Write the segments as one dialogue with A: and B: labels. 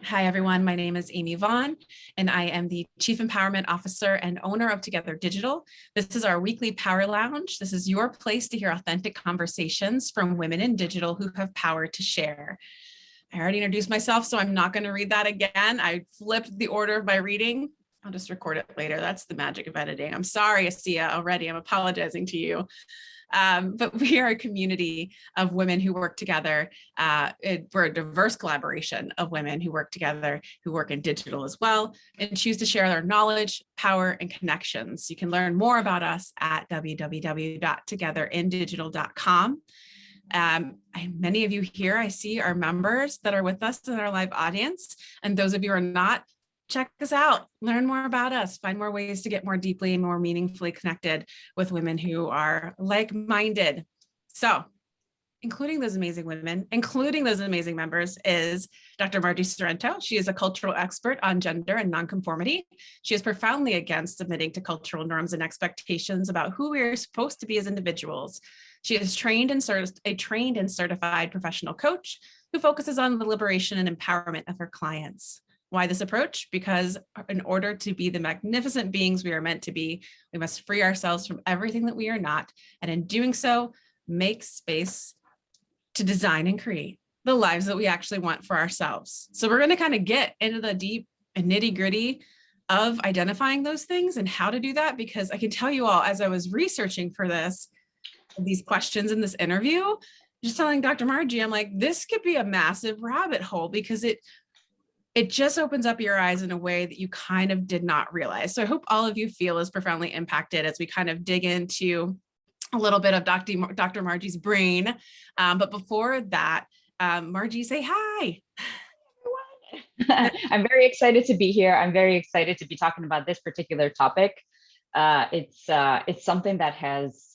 A: Hi, everyone. My name is Amy Vaughan, and I am the Chief Empowerment Officer and owner of Together Digital. This is our weekly Power Lounge. This is your place to hear authentic conversations from women in digital who have power to share. I already introduced myself, so I'm not going to read that again. I flipped the order of my reading. I'll just record it later. That's the magic of editing. I'm sorry, Asia, already. I'm apologizing to you. But we are a community of women who work together. We're a diverse collaboration of women who work together, who work in digital as well, and choose to share their knowledge, power, and connections. You can learn more about us at www.togetherindigital.com. Many of you here, I see, are members that are with us in our live audience. And those of you who are not, check us out, learn more about us, find more ways to get more deeply and more meaningfully connected with women who are like-minded. So, including those amazing women, including those amazing members, is Dr. Margie Sorrento. She is a cultural expert on gender and nonconformity. She is profoundly against submitting to cultural norms and expectations about who we are supposed to be as individuals. She is a trained and certified professional coach who focuses on the liberation and empowerment of her clients. Why this approach? Because in order to be the magnificent beings we are meant to be, we must free ourselves from everything that we are not, and in doing so, make space to design and create the lives that we actually want for ourselves. So we're going to kind of get into the deep and nitty-gritty of identifying those things and how to do that, because I can tell you all, as I was researching for these questions in this interview, just telling Dr. Margie, I'm like, this could be a massive rabbit hole, because it just opens up your eyes in a way that you kind of did not realize. So I hope all of you feel as profoundly impacted as we kind of dig into a little bit of Dr. Margie's brain. But before that, Margie, say hi.
B: I'm very excited to be here. I'm very excited to be talking about this particular topic. It's something that has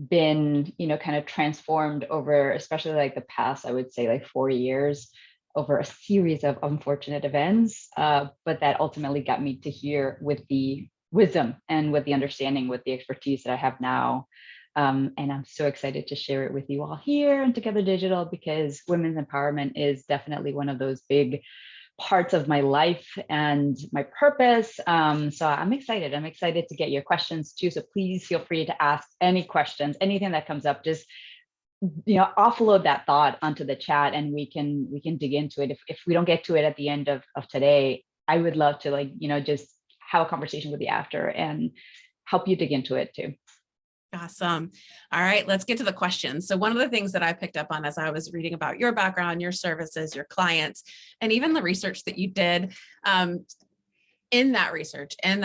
B: been, kind of transformed over, especially like the past, I would say like 4 years, over a series of unfortunate events, but that ultimately got me to here with the wisdom and with the understanding, with the expertise that I have now. And I'm so excited to share it with you all here and Together Digital, because women's empowerment is definitely one of those big parts of my life and my purpose. So I'm excited. I'm excited to get your questions too. So please feel free to ask any questions, anything that comes up. Just offload that thought onto the chat, and we can dig into it. If we don't get to it at the end of today, I would love to just have a conversation with you after and help you dig into it too.
A: Awesome. All right, let's get to the questions. So one of the things that I picked up on as I was reading about your background, your services, your clients, and even the research that you did, in that research and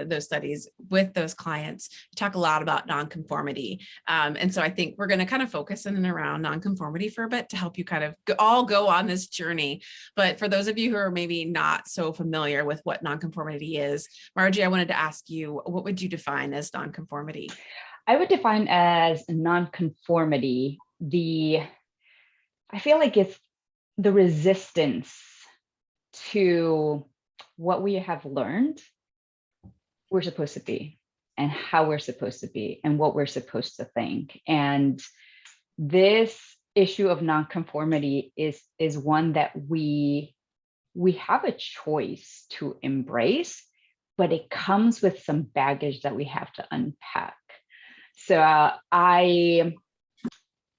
A: those studies with those clients, you talk a lot about nonconformity. And so I think we're going to kind of focus in and around nonconformity for a bit to help you kind of all go on this journey. But for those of you who are maybe not so familiar with what nonconformity is, Margie, I wanted to ask you, what would you define as nonconformity?
B: I would define as nonconformity, I feel like it's the resistance to what we have learned we're supposed to be, and how we're supposed to be, and what we're supposed to think. And this issue of nonconformity is one that we have a choice to embrace, but it comes with some baggage that we have to unpack. So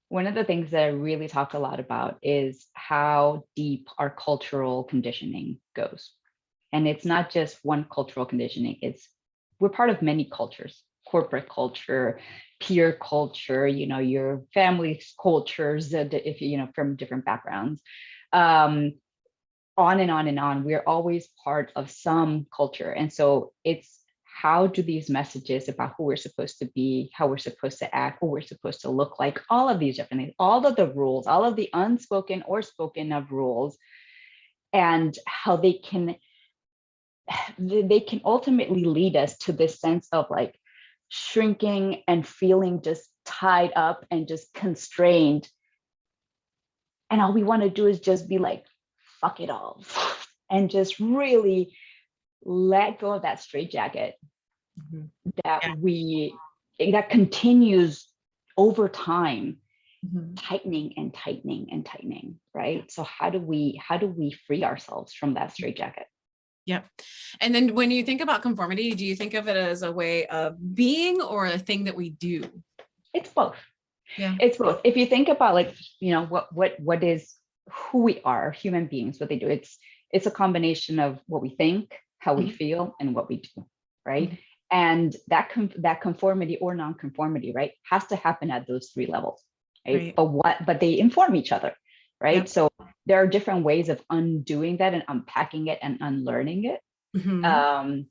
B: one of the things that I really talk a lot about is how deep our cultural conditioning goes. And it's not just one cultural conditioning, we're part of many cultures: corporate culture, peer culture, your family's cultures, if from different backgrounds, on and on and on. We're always part of some culture. And so it's, how do these messages about who we're supposed to be, how we're supposed to act, who we're supposed to look like, all of these different things, all of the rules, all of the unspoken or spoken of rules, and how they can ultimately lead us to this sense of like shrinking and feeling just tied up and just constrained. And all we want to do is just be like, fuck it all, and just really let go of that straitjacket that continues over time, tightening and tightening and tightening, right? So how do we free ourselves from that straitjacket?
A: Yep. And then when you think about conformity, do you think of it as a way of being or a thing that we do?
B: It's both.
A: Yeah.
B: It's both. If you think about like, what is who we are, human beings, what they do, it's a combination of what we think, how we feel, and what we do, right? And that conformity or nonconformity, right, has to happen at those three levels, right? But they inform each other, right?
A: Yep.
B: So there are different ways of undoing that and unpacking it and unlearning it.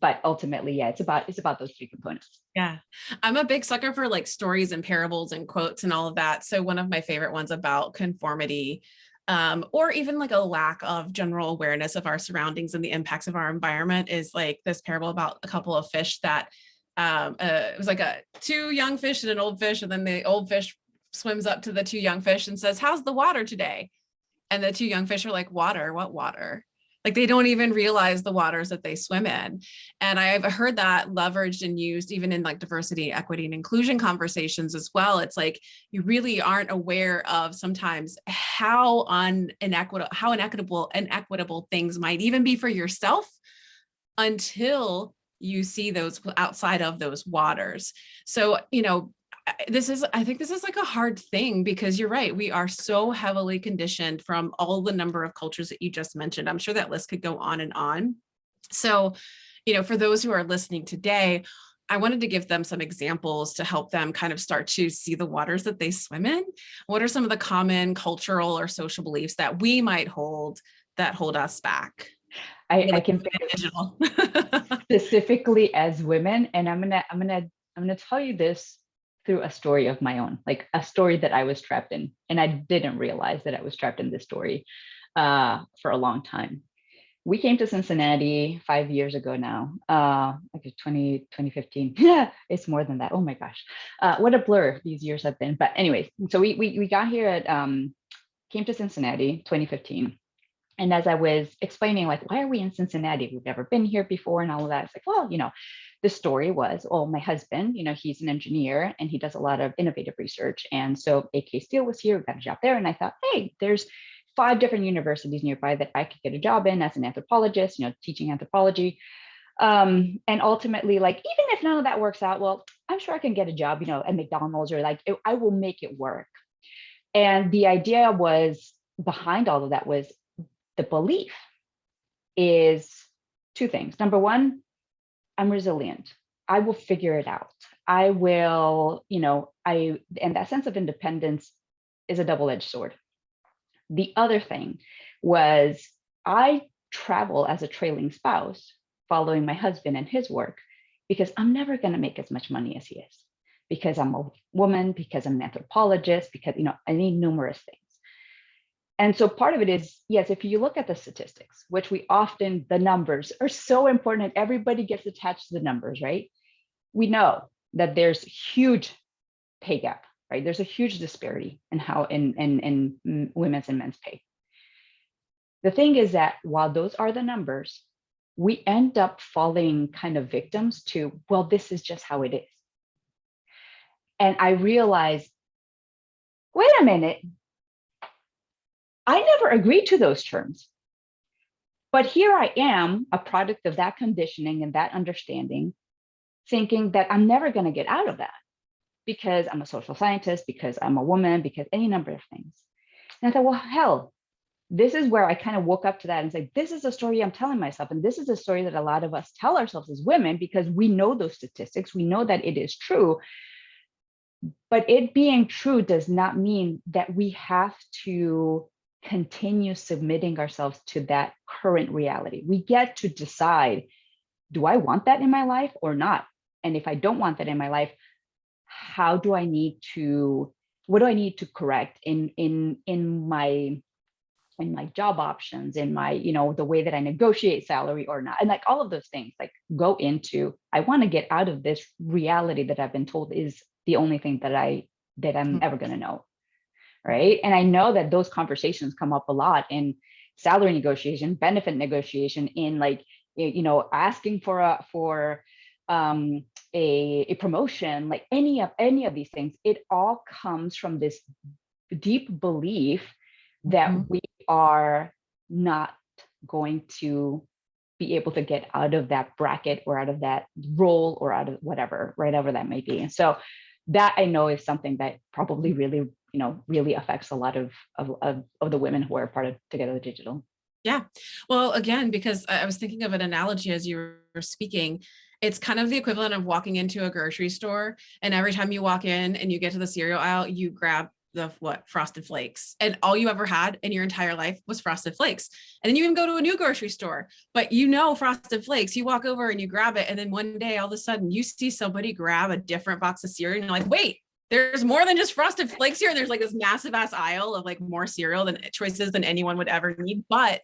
B: But ultimately, yeah, it's about those three components.
A: Yeah. I'm a big sucker for like stories and parables and quotes and all of that. So one of my favorite ones about conformity, or even like a lack of general awareness of our surroundings and the impacts of our environment, is like this parable about a couple of fish that it was like two young fish and an old fish. And then the old fish swims up to the two young fish and says, "How's the water today?" And the two young fish are like, "Water? What water?" Like they don't even realize the waters that they swim in. And I've heard that leveraged and used even in like diversity, equity, and inclusion conversations as well. It's like you really aren't aware of sometimes how inequitable things might even be for yourself until you see those outside of those waters. So, I think this is like a hard thing, because you're right. We are so heavily conditioned from all the number of cultures that you just mentioned. I'm sure that list could go on and on. So, for those who are listening today, I wanted to give them some examples to help them kind of start to see the waters that they swim in. What are some of the common cultural or social beliefs that we might hold that hold us back?
B: I can think of specifically as women, and I'm gonna tell you this through a story of my own, like a story that I was trapped in, and I didn't realize that I was trapped in this story for a long time. We came to Cincinnati 5 years ago now, like 2015. Yeah, it's more than that. Oh my gosh, what a blur these years have been. But anyways, so we got here at came to Cincinnati 2015. And as I was explaining, like, why are we in Cincinnati? We've never been here before and all of that. It's like, well, the story was, oh, my husband, he's an engineer and he does a lot of innovative research. And so AK Steel was here, we got a job there. And I thought, hey, there's 5 different universities nearby that I could get a job in as an anthropologist, teaching anthropology. And ultimately, like, even if none of that works out, well, I'm sure I can get a job, at McDonald's, or like, I will make it work. And the idea was behind all of that was, the belief is 2 things. Number one, I'm resilient. I will figure it out. I will, and that sense of independence is a double-edged sword. The other thing was, I travel as a trailing spouse following my husband and his work, because I'm never going to make as much money as he is, because I'm a woman, because I'm an anthropologist, because, I need numerous things. And so part of it is, yes, if you look at the statistics, which the numbers are so important and everybody gets attached to the numbers, right? We know that there's huge pay gap, right? There's a huge disparity in how in women's and men's pay. The thing is that while those are the numbers, we end up falling kind of victims to, well, this is just how it is. And I realized, wait a minute, I never agreed to those terms. But here I am, a product of that conditioning and that understanding, thinking that I'm never going to get out of that because I'm a social scientist, because I'm a woman, because any number of things. And I thought, well, hell, this is where I kind of woke up to that and said, this is a story I'm telling myself. And this is a story that a lot of us tell ourselves as women, because we know those statistics. We know that it is true. But it being true does not mean that we have to continue submitting ourselves to that current reality. We get to decide, do I want that in my life or not? And if I don't want that in my life, what do I need to correct in my job options, in my, the way that I negotiate salary or not, and like all of those things, like go into, I want to get out of this reality that I've been told is the only thing that I'm ever going to know. Right. And I know that those conversations come up a lot in salary negotiation, benefit negotiation, in like, asking for a promotion, like any of these things. It all comes from this deep belief that we are not going to be able to get out of that bracket or out of that role or out of whatever, right, whatever that may be. And so that I know is something that probably really, really affects a lot of the women who are part of Together Digital.
A: Yeah. Well, again, because I was thinking of an analogy as you were speaking, it's kind of the equivalent of walking into a grocery store, and every time you walk in and you get to the cereal aisle, you grab the Frosted Flakes, and all you ever had in your entire life was Frosted Flakes. And then you can go to a new grocery store, but Frosted Flakes, you walk over and you grab it, and then one day all of a sudden you see somebody grab a different box of cereal and you're like, wait, there's more than just Frosted Flakes here. There's like this massive ass aisle of like more cereal than choices than anyone would ever need. But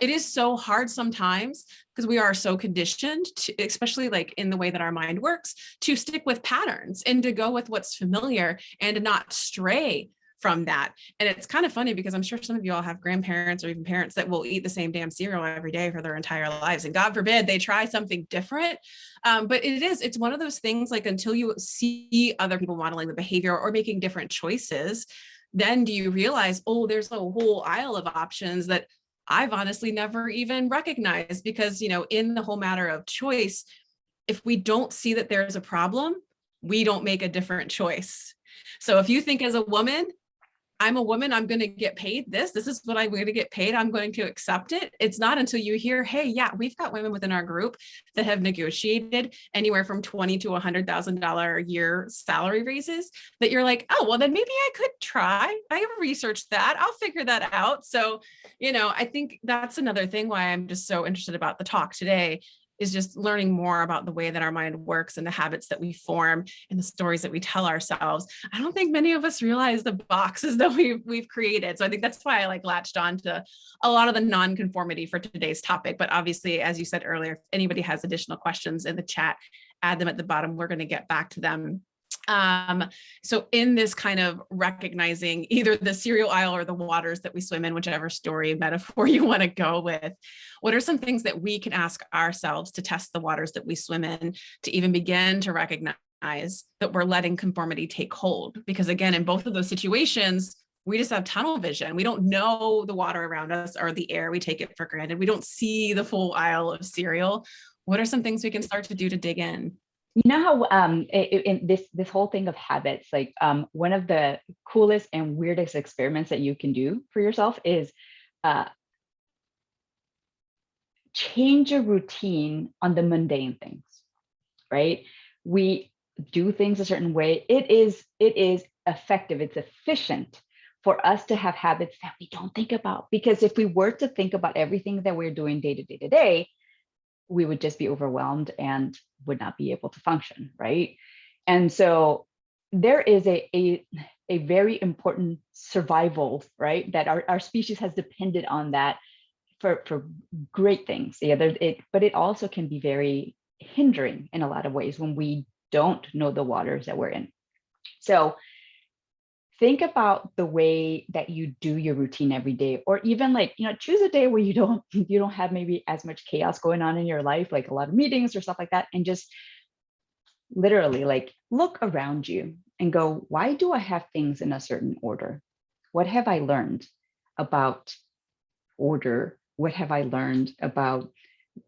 A: it is so hard sometimes because we are so conditioned to, especially like in the way that our mind works, to stick with patterns and to go with what's familiar and to not stray from that. And it's kind of funny because I'm sure some of you all have grandparents or even parents that will eat the same damn cereal every day for their entire lives. And God forbid they try something different. But it's one of those things, like until you see other people modeling the behavior or making different choices, then do you realize, oh, there's a whole aisle of options that I've honestly never even recognized. Because, in the whole matter of choice, if we don't see that there's a problem, we don't make a different choice. So if you think as a woman, I'm a woman, I'm going to get paid this is what I'm going to get paid, I'm going to accept it. It's not until you hear, hey, yeah, we've got women within our group that have negotiated anywhere from $20,000 to $100,000 a year salary raises, that you're like, oh, well, then maybe I could try. I have researched that. I'll figure that out. So, I think that's another thing why I'm just so interested about the talk today, is just learning more about the way that our mind works and the habits that we form and the stories that we tell ourselves. I don't think many of us realize the boxes that we've created. So I think that's why I latched on to a lot of the nonconformity for today's topic. But obviously, as you said earlier, if anybody has additional questions in the chat, add them at the bottom. We're going to get back to them. So in this kind of recognizing either the cereal aisle or the waters that we swim in, whichever story metaphor you want to go with, what are some things that we can ask ourselves to test the waters that we swim in, to even begin to recognize that we're letting conformity take hold? Because again, in both of those situations, we just have tunnel vision. We don't know the water around us or the air. We take it for granted. We don't see the full aisle of cereal. What are some things we can start to do to dig in?
B: You know how in this whole thing of habits, like one of the coolest and weirdest experiments that you can do for yourself is change your routine on the mundane things, right? We do things a certain way. It is effective, it's efficient for us to have habits that we don't think about. Because if we were to think about everything that we're doing day to day, we would just be overwhelmed and would not be able to function, right? And so there is a very important survival, right? That our species has depended on that for great things. Yeah, but it also can be very hindering in a lot of ways when we don't know the waters that we're in. So think about the way that you do your routine every day, or even choose a day where you don't have maybe as much chaos going on in your life, like a lot of meetings or stuff like that, and just literally look around you and go, why do I have things in a certain order? What have I learned about order? What have I learned about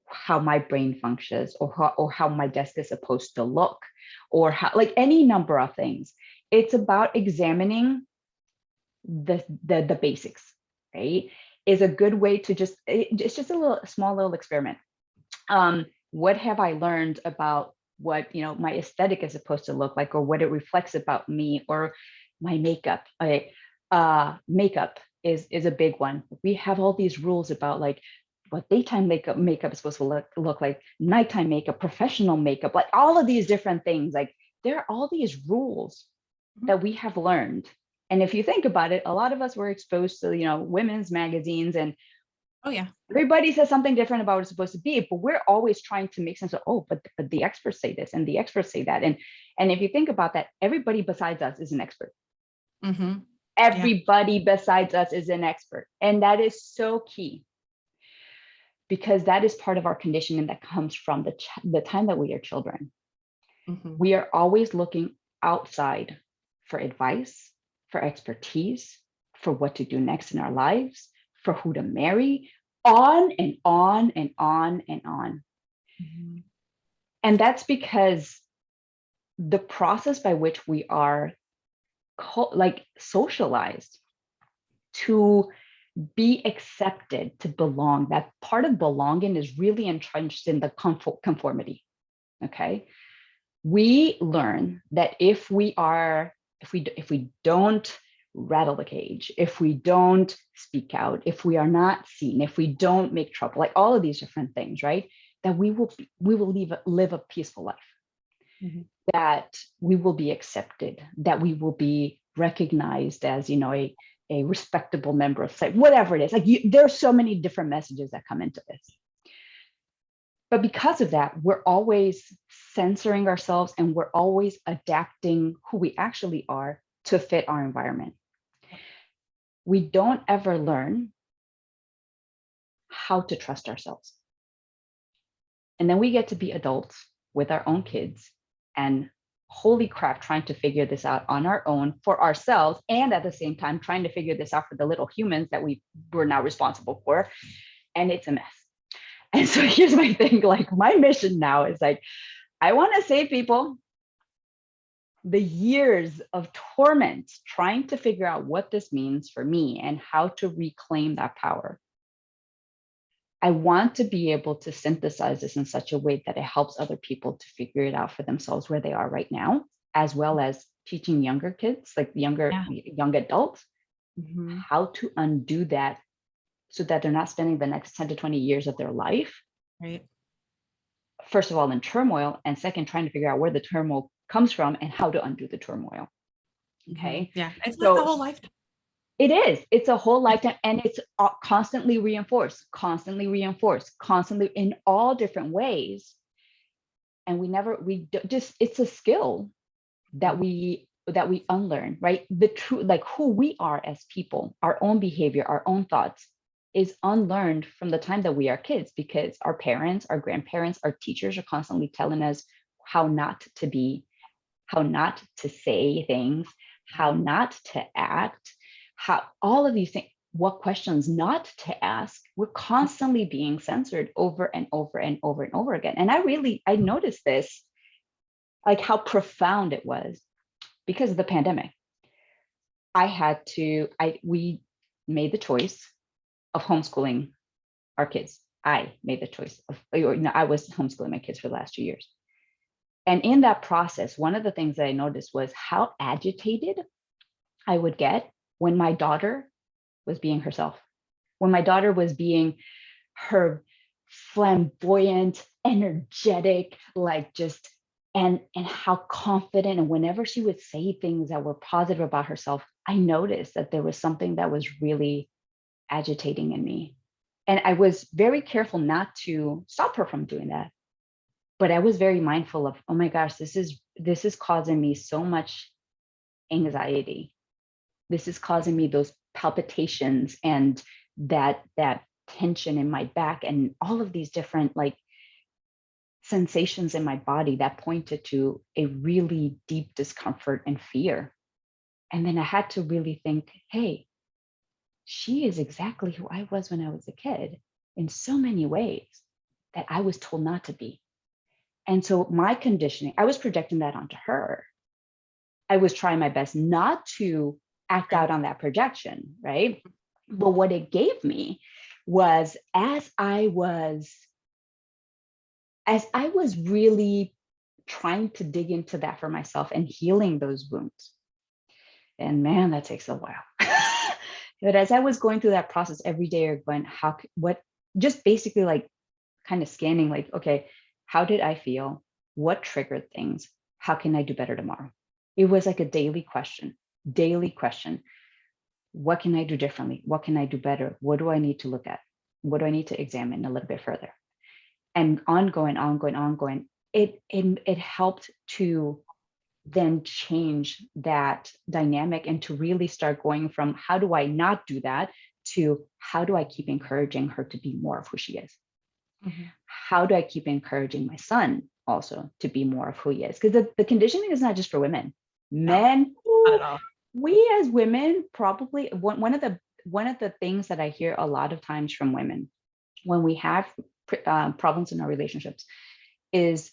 B: how my brain functions, or how my desk is supposed to look, or how, any number of things. It's about examining the basics, right? Is a good way to it's just a small little experiment. What have I learned about what my aesthetic is supposed to look like, or what it reflects about me, or my makeup? Okay. Makeup is a big one. We have all these rules about what daytime makeup is supposed to look like, nighttime makeup, professional makeup, all of these different things. There are all these rules that we have learned. And if you think about it, a lot of us were exposed to, women's magazines, and
A: oh yeah,
B: everybody says something different about what it's supposed to be, but we're always trying to make sense of, but the experts say this and the experts say that. And if you think about that, everybody besides us is an expert.
A: Mm-hmm.
B: Everybody besides us is an expert. And that is so key, because that is part of our conditioning that comes from the time that we are children. Mm-hmm. We are always looking outside for advice, for expertise, for what to do next in our lives, for who to marry, on and on and on and on.
A: Mm-hmm.
B: And that's because the process by which we are like socialized to be accepted, to belong, that part of belonging is really entrenched in the conformity. Okay. We learn that if we don't rattle the cage, if we don't speak out, if we are not seen, if we don't make trouble, like all of these different things, right? That we will live a peaceful life,
A: Mm-hmm.
B: that we will be accepted, that we will be recognized as, a respectable member of society, whatever it is. Like there are so many different messages that come into this. But because of that, we're always censoring ourselves and we're always adapting who we actually are to fit our environment. We don't ever learn how to trust ourselves. And then we get to be adults with our own kids and holy crap, trying to figure this out on our own for ourselves. And at the same time, trying to figure this out for the little humans that we're now responsible for. And it's a mess. And so here's my thing, like my mission now is like, I want to save people the years of torment trying to figure out what this means for me and how to reclaim that power. I want to be able to synthesize this in such a way that it helps other people to figure it out for themselves where they are right now, as well as teaching younger kids, like young adults,
A: Mm-hmm.
B: how to undo that so that they're not spending the next 10 to 20 years of their life,
A: Right.
B: first of all, in turmoil, and second, trying to figure out where the turmoil comes from and how to undo the turmoil. Okay.
A: Mm-hmm. Yeah. It's like the
B: So
A: whole lifetime.
B: it is. It's a whole lifetime, and it's constantly reinforced, constantly in all different ways. And it's a skill that we unlearn, right? The true, like who we are as people, our own behavior, our own thoughts is unlearned from the time that we are kids, because our parents, our grandparents, our teachers are constantly telling us how not to be, how not to say things, how not to act, how all of these things, what questions not to ask. We're constantly being censored over and over and over and over again. And I noticed this, like how profound it was because of the pandemic. We made the choice of homeschooling our kids. I made the choice I was homeschooling my kids for the last 2 years. And in that process, one of the things that I noticed was how agitated I would get when my daughter was being herself, when my daughter was being her flamboyant, energetic, like just, and how confident. And whenever she would say things that were positive about herself, I noticed that there was something that was really agitating in me. And I was very careful not to stop her from doing that. But I was very mindful of, oh my gosh, this is causing me so much anxiety. This is causing me those palpitations and that tension in my back and all of these different like sensations in my body that pointed to a really deep discomfort and fear. And then I had to really think, hey, she is exactly who I was when I was a kid in so many ways that I was told not to be. And so my conditioning, I was projecting that onto her. I was trying my best not to act out on that projection, right? But what it gave me was as I was really trying to dig into that for myself and healing those wounds. And man, that takes a while. But as I was going through that process every day, or going, just basically like kind of scanning, like, okay, how did I feel? What triggered things? How can I do better tomorrow? It was like a daily question. What can I do differently? What can I do better? What do I need to look at? What do I need to examine a little bit further? And ongoing. It helped to then change that dynamic and to really start going from how do I not do that to how do I keep encouraging her to be more of who she is? Mm-hmm. How do I keep encouraging my son also to be more of who he is? Because the conditioning is not just for women. Men, We as women, probably one of the things that I hear a lot of times from women when we have problems in our relationships is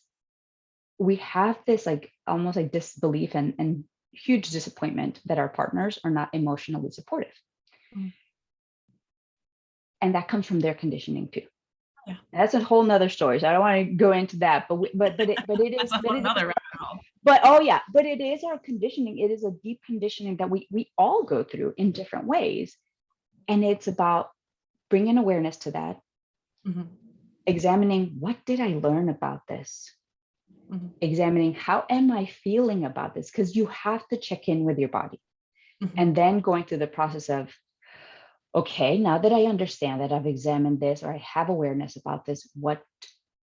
B: we have this like almost like disbelief and huge disappointment that our partners are not emotionally supportive.
A: Mm.
B: And that comes from their conditioning too.
A: Yeah.
B: That's a whole nother story. So I don't want to go into that, but it is,
A: That's a whole nother rabbit hole.
B: but oh yeah, but it is our conditioning. It is a deep conditioning that we all go through in different ways. And it's about bringing awareness to that,
A: Mhm.
B: examining what did I learn about this,
A: Mhm.
B: examining how am I feeling about this, because you have to check in with your body,
A: Mhm.
B: and then going through the process of, okay, now that I understand that I've examined this or I have awareness about this, what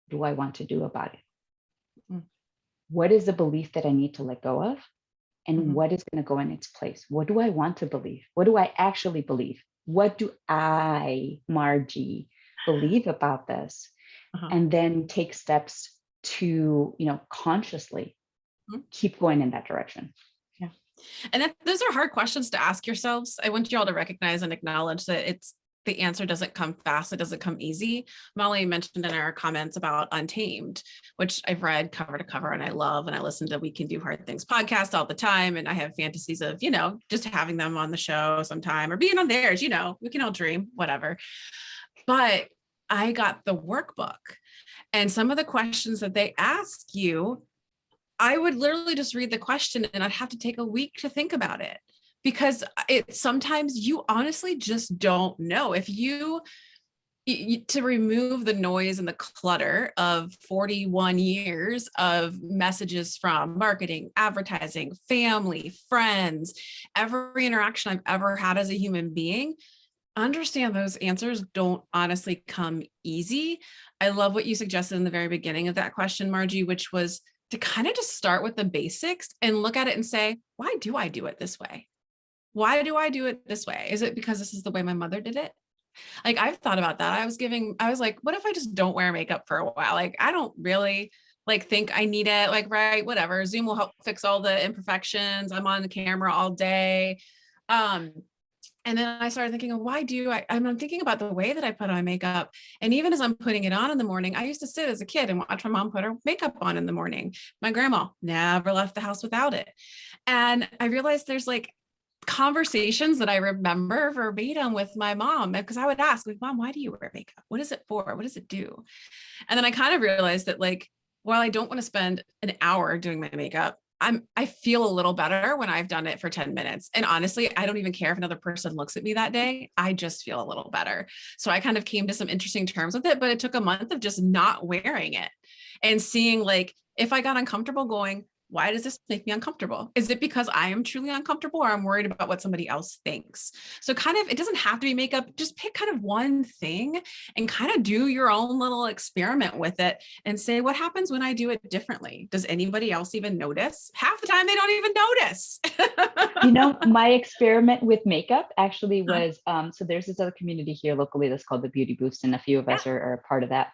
B: do I want to do about it?
A: Mm.
B: What is the belief that I need to let go of? And
A: Mhm.
B: what is going to go in its place? What do I want to believe? What do I actually believe? What do I, Margie, believe about this?
A: Uh-huh.
B: And then take steps to, consciously
A: Mhm.
B: keep going in that direction.
A: Yeah. And those are hard questions to ask yourselves. I want you all to recognize and acknowledge that the answer doesn't come fast. It doesn't come easy. Molly mentioned in our comments about Untamed, which I've read cover to cover and I love. And I listen to We Can Do Hard Things podcast all the time. And I have fantasies of, just having them on the show sometime or being on theirs, we can all dream, whatever. But I got the workbook and some of the questions that they ask you, I would literally just read the question and I'd have to take a week to think about it because sometimes you honestly just don't know. If to remove the noise and the clutter of 41 years of messages from marketing, advertising, family, friends, every interaction I've ever had as a human being, understand those answers don't honestly come easy. I love what you suggested in the very beginning of that question, Margie, which was to kind of just start with the basics and look at it and say, why do I do it this way? Why do I do it this way? Is it because this is the way my mother did it? Like I've thought about that. I was like, what if I just don't wear makeup for a while? Like I don't really think I need it. Like, right, whatever. Zoom will help fix all the imperfections. I'm on the camera all day. And then I started thinking, why do I'm thinking about the way that I put on makeup. And even as I'm putting it on in the morning, I used to sit as a kid and watch my mom put her makeup on in the morning. My grandma never left the house without it. And I realized there's conversations that I remember verbatim with my mom because I would ask, Mom, why do you wear makeup? What is it for? What does it do? And then I kind of realized that while I don't want to spend an hour doing my makeup, I feel a little better when I've done it for 10 minutes. And honestly, I don't even care if another person looks at me that day. I just feel a little better. So I kind of came to some interesting terms with it, but it took a month of just not wearing it and seeing if I got uncomfortable going, why does this make me uncomfortable? Is it because I am truly uncomfortable or I'm worried about what somebody else thinks? So it doesn't have to be makeup. Just pick kind of one thing and kind of do your own little experiment with it and say, what happens when I do it differently? Does anybody else even notice? Half the time they don't even notice.
B: My experiment with makeup actually was, so there's this other community here locally that's called the Beauty Boost, and a few of us are a part of that.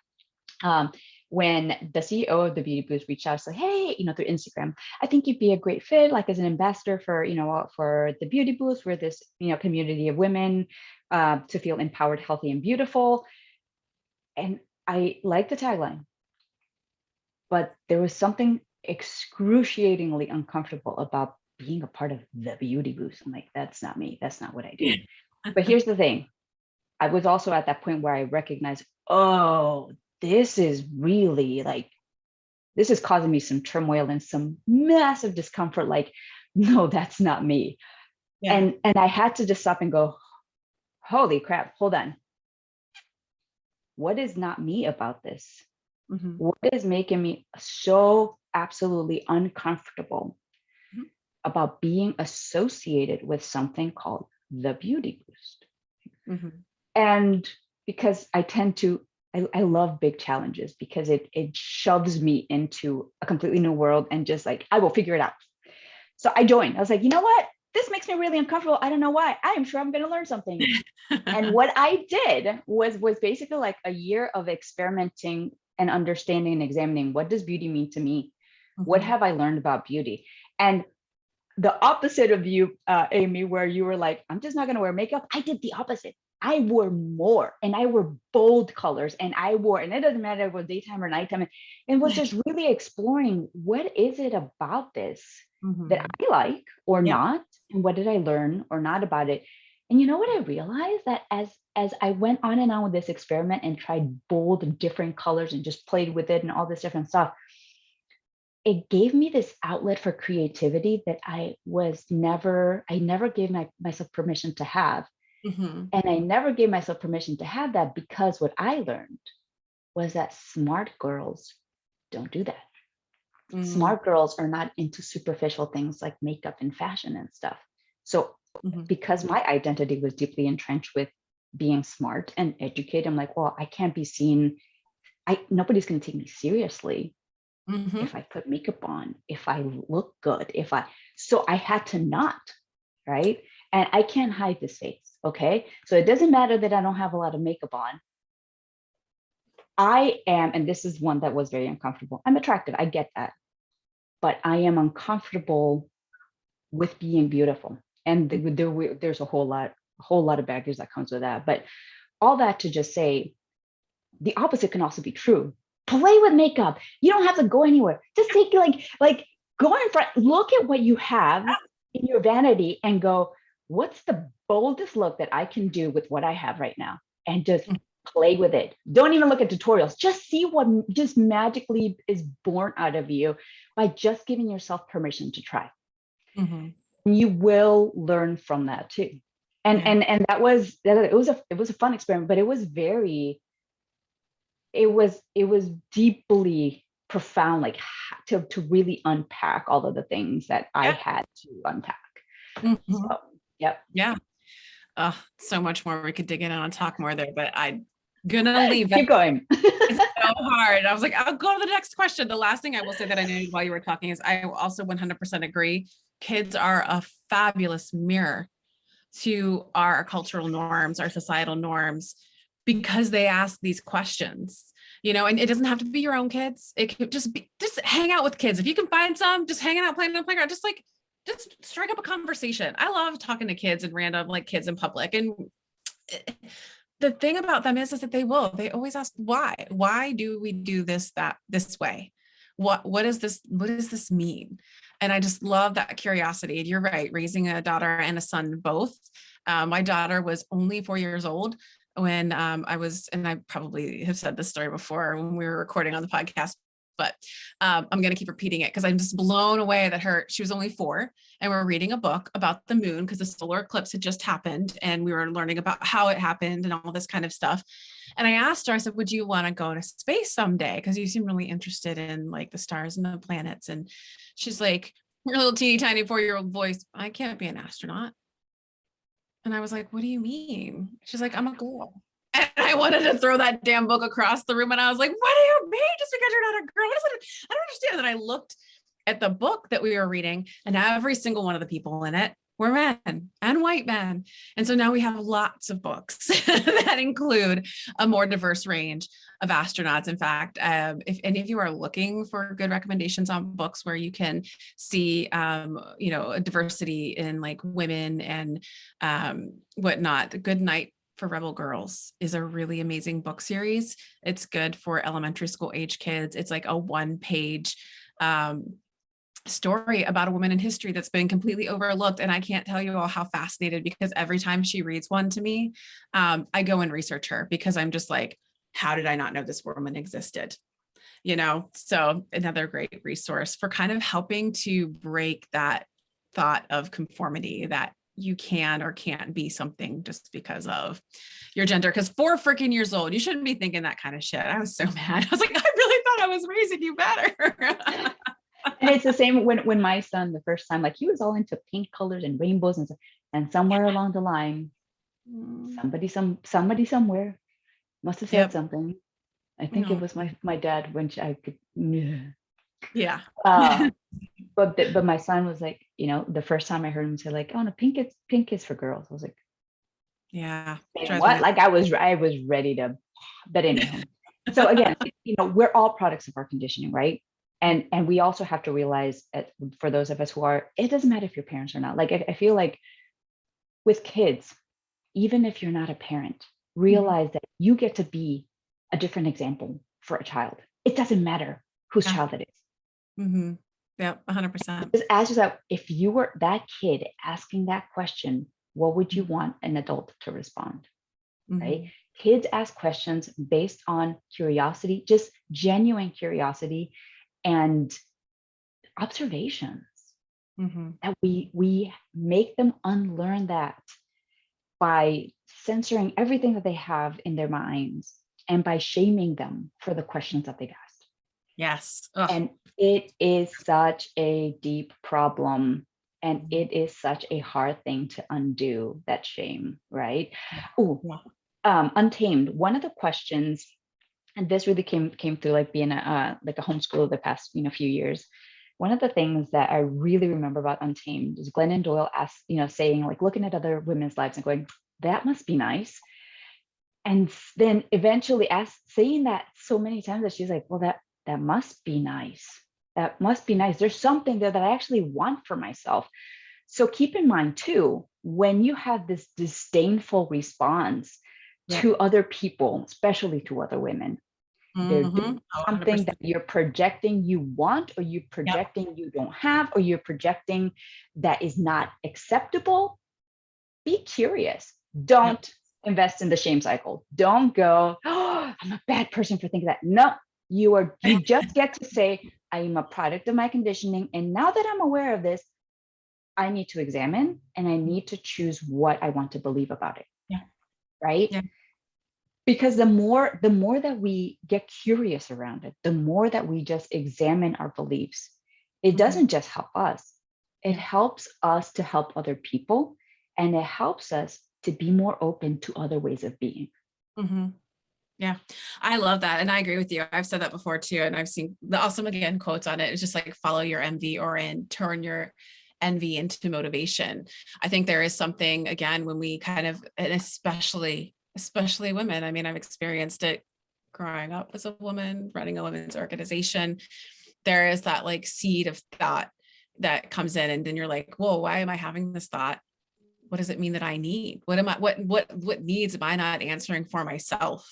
B: When the CEO of the Beauty Boost reached out, said, hey, through Instagram, I think you'd be a great fit, as an ambassador for the Beauty Boost. We're this, community of women to feel empowered, healthy, and beautiful. And I like the tagline, but there was something excruciatingly uncomfortable about being a part of the Beauty Boost. I'm like, that's not me. That's not what I do. But here's the thing. I was also at that point where I recognized, oh, this is really this is causing me some turmoil and some massive discomfort. No, that's not me. Yeah. And I had to just stop and go, holy crap, hold on. What is not me about this? Mm-hmm. What is making me so absolutely uncomfortable about being associated with something called the Beauty Boost? Mm-hmm. And because I tend to, I love big challenges because it shoves me into a completely new world and just I will figure it out. So I joined. I was like, you know what? This makes me really uncomfortable. I don't know why. I am sure I'm going to learn something. And what I did was basically a year of experimenting and understanding and examining, what does beauty mean to me? Mm-hmm. What have I learned about beauty? And the opposite of you, Amy, where you were like, I'm just not going to wear makeup. I did the opposite. I wore more, and I wore bold colors, and and it doesn't matter if it was daytime or nighttime, and was just really exploring, what is it about this that I like or
A: Yeah.
B: not? And what did I learn or not about it? And you know what I realized? That as I went on and on with this experiment and tried bold and different colors and just played with it and all this different stuff, it gave me this outlet for creativity that I never gave myself permission to have.
A: Mm-hmm.
B: And I never gave myself permission to have that, because what I learned was that smart girls don't do that.
A: Mm-hmm.
B: Smart girls are not into superficial things like makeup and fashion and stuff. So because my identity was deeply entrenched with being smart and educated, I'm like, well, I can't be seen. Nobody's going to take me seriously
A: Mm-hmm.
B: if I put makeup on, if I look good, so I had to not, right? And I can't hide this face. Okay. So it doesn't matter that I don't have a lot of makeup on. I am, and this is one that was very uncomfortable. I'm attractive. I get that. But I am uncomfortable with being beautiful. And there's a whole lot of baggage that comes with that. But all that to just say, the opposite can also be true. Play with makeup. You don't have to go anywhere. Just take like go in front, look at what you have in your vanity and go, what's the boldest look that I can do with what I have right now? And just play with it. Don't even look at tutorials. Just see what just magically is born out of you by just giving yourself permission to try.
A: Mm-hmm.
B: You will learn from that too. And it was a fun experiment, but it was deeply profound, like to really unpack all of the things that I had to unpack.
A: Mm-hmm.
B: So, yep.
A: Yeah. So much more we could dig in on and talk more there, but I'm gonna leave it.
B: Keep going.
A: It's so hard. I was like, I'll go to the next question. The last thing I will say that I knew while you were talking is I also 100% agree. Kids are a fabulous mirror to our cultural norms, our societal norms, because they ask these questions, and it doesn't have to be your own kids. It could just hang out with kids. If you can find some, just hanging out, playing on the playground, just strike up a conversation. I love talking to kids and random kids in public. And the thing about them is that they always ask why do we do this way? What does this mean? And I just love that curiosity. And you're right, raising a daughter and a son both. My daughter was only 4 years old when I was, and I probably have said this story before when we were recording on the podcast, but I'm going to keep repeating it because I'm just blown away that she was only 4 and we're reading a book about the moon because the solar eclipse had just happened and we were learning about how it happened and all this kind of stuff. And I asked her, I said, would you want to go to space someday? Because you seem really interested in the stars and the planets. And she's like, her little teeny tiny 4-year-old voice, I can't be an astronaut. And I was like, what do you mean? She's like, I'm a girl. And I wanted to throw that damn book across the room. And I was like, what do you mean? Just because you're not a girl? What is it? I don't understand. And I looked at the book that we were reading, and every single one of the people in it were men and white men. And so now we have lots of books that include a more diverse range of astronauts. In fact, if any of you are looking for good recommendations on books where you can see, a diversity in women and whatnot, Good Night for Rebel Girls is a really amazing book series. It's good for elementary school age kids. It's like a 1-page story about a woman in history that's been completely overlooked. And I can't tell you all how fascinated, because every time she reads one to me, I go and research her because I'm just like, how did I not know this woman existed? So another great resource for kind of helping to break that thought of conformity that you can or can't be something just because of your gender. Because 4 freaking years old, you shouldn't be thinking that kind of shit. I was so mad. I was like, I really thought I was raising you better.
B: And it's the same when my son, the first time, he was all into pink colors and rainbows and stuff. And somewhere along the line, somebody somewhere must have said something. I think it was my dad when I could.
A: Yeah.
B: But my son was like, the first time I heard him say oh no, pink is for girls. I was like,
A: yeah.
B: What? I was ready to. But anyhow. So again, we're all products of our conditioning, right? And we also have to realize that for those of us who are, it doesn't matter if you're parents or not. Like I feel like with kids, even if you're not a parent, realize that you get to be a different example for a child. It doesn't matter whose child it is.
A: Mm-hmm. Yeah, 100%.
B: Just ask yourself, if you were that kid asking that question, what would you want an adult to respond? Right? Kids ask questions based on curiosity, just genuine curiosity and observations. And we make them unlearn that by censoring everything that they have in their minds and by shaming them for the questions that they've asked.
A: Yes.
B: And it is such a deep problem. And it is such a hard thing to undo, that shame, right? Untamed. One of the questions, and this really came through like being a homeschooler the past few years. One of the things that I really remember about Untamed is Glennon Doyle asked, saying like looking at other women's lives and going, that must be nice. And then eventually saying that so many times that she's like, well, that must be nice. That must be nice. There's something there that I actually want for myself. So keep in mind too, when you have this disdainful response to other people, especially to other women, there's something that you're projecting you want, or you're projecting you don't have, or you're projecting that is not acceptable. Be curious. Don't invest in the shame cycle. Don't go, oh, I'm a bad person for thinking that. No, you just get to say, I am a product of my conditioning. And now that I'm aware of this, I need to examine and I need to choose what I want to believe about it. Right? Because the more that we get curious around it, the more that we just examine our beliefs, it doesn't just help us. It helps us to help other people, and it helps us to be more open to other ways of being.
A: Yeah, I love that. And I agree with you. I've said that before too. And I've seen the awesome, again, quotes on it. It's just like follow your envy, or turn your envy into motivation. I think there is something, again, when we kind of, and especially women. I mean, I've experienced it growing up as a woman, running a women's organization. There is that like seed of thought that comes in, and then you're like, whoa, why am I having this thought? What does it mean that I need? What needs am I not answering for myself?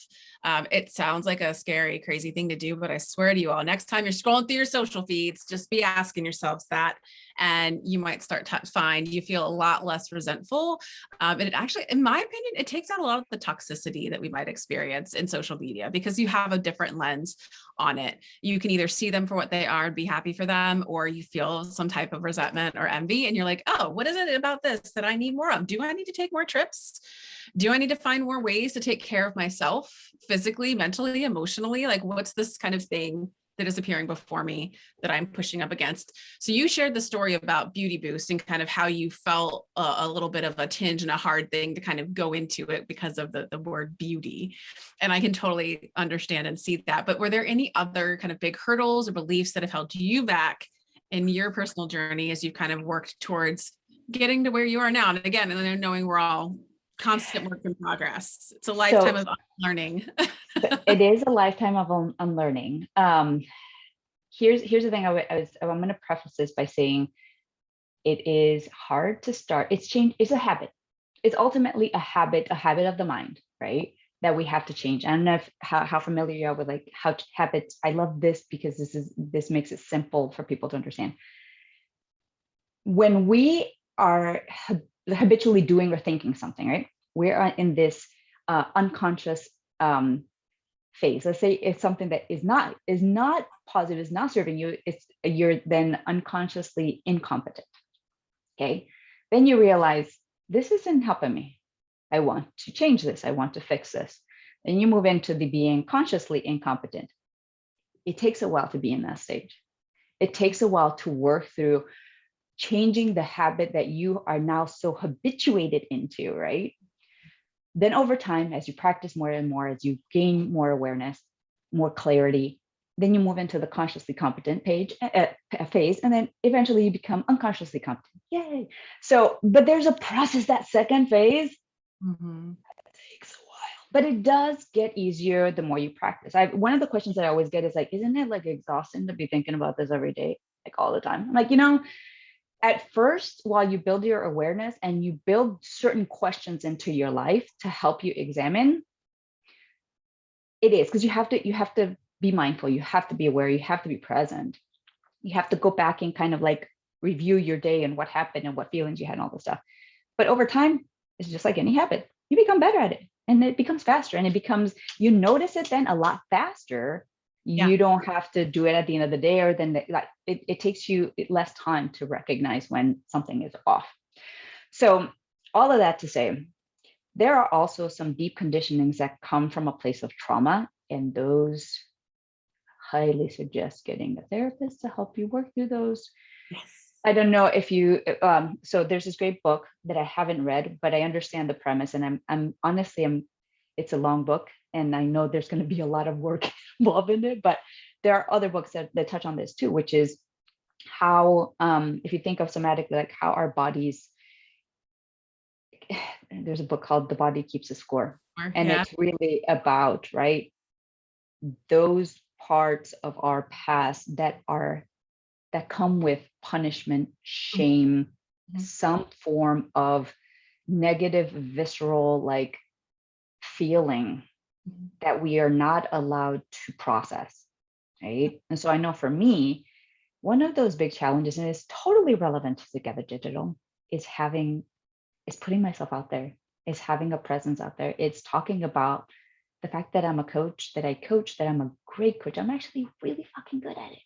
A: It sounds like a scary, crazy thing to do, but I swear to you all, next time you're scrolling through your social feeds, just be asking yourselves that, and you might start to find you feel a lot less resentful. And it actually, in my opinion, it takes out a lot of the toxicity that we might experience in social media, because you have a different lens on it. You can either see them for what they are and be happy for them, or you feel some type of resentment or envy, and you're like, oh, what is it about this that I need more of? Do I need to take more trips? Do I need to find more ways to take care of myself physically, mentally, emotionally? Like, what's this kind of thing that is appearing before me that I'm pushing up against? So you shared the story about Beauty Boost and kind of how you felt a little bit of a tinge and a hard thing to kind of go into it because of the word beauty. And I can totally understand and see that. But were there any other kind of big hurdles or beliefs that have held you back in your personal journey as you kind of worked towards getting to where you are now? And again, and then knowing we're all constant work in progress. It's a lifetime of learning.
B: It is a lifetime of unlearning. Here's the thing. I'm going to preface this by saying it is hard to start. It's a habit. It's ultimately a habit of the mind, right? That we have to change. I don't know how familiar you are with like how habits. I love this because this makes it simple for people to understand. When we are habitually doing or thinking something, right? We're in this unconscious phase. Let's say it's something that is not positive, is not serving you. You're then unconsciously incompetent. Okay. Then you realize this isn't helping me. I want to change this. I want to fix this. Then you move into the being consciously incompetent. It takes a while to be in that stage. It takes a while to work through changing the habit that you are now so habituated into, right? Then over time, as you practice more and more, as you gain more awareness, more clarity, then you move into the consciously competent phase, and then eventually you become unconsciously competent. Yay! So, but there's a process, that second phase takes a while. But it does get easier the more you practice. One of the questions that I always get is like, isn't it like exhausting to be thinking about this every day, like all the time? I'm like, at first, while you build your awareness and you build certain questions into your life to help you examine, it is, because you have to be mindful, you have to be aware, you have to be present. You have to go back and kind of like review your day and what happened and what feelings you had and all this stuff. But over time, it's just like any habit. You become better at it and it becomes faster and you notice it then a lot faster.
A: Yeah.
B: You don't have to do it at the end of the day, or then it takes you less time to recognize when something is off. So all of that to say, there are also some deep conditionings that come from a place of trauma, and those highly suggest getting a therapist to help you work through those.
A: Yes.
B: I don't know if you, so there's this great book that I haven't read, but I understand the premise, and I'm honestly, it's a long book and I know there's going to be a lot of work involved in it, but there are other books that touch on this too, which is how, if you think of somatic, like how our bodies, there's a book called The Body Keeps a Score. And
A: Yeah.
B: it's really about, right, those parts of our past that come with punishment, shame,
A: Mhm.
B: some form of negative, visceral, like feeling
A: Mhm.
B: that we are not allowed to process. Right. And so I know for me, one of those big challenges, and it's totally relevant to Together Digital, is putting myself out there, is having a presence out there. It's talking about the fact that I'm a coach, that I coach, that I'm a great coach. I'm actually really fucking good at it.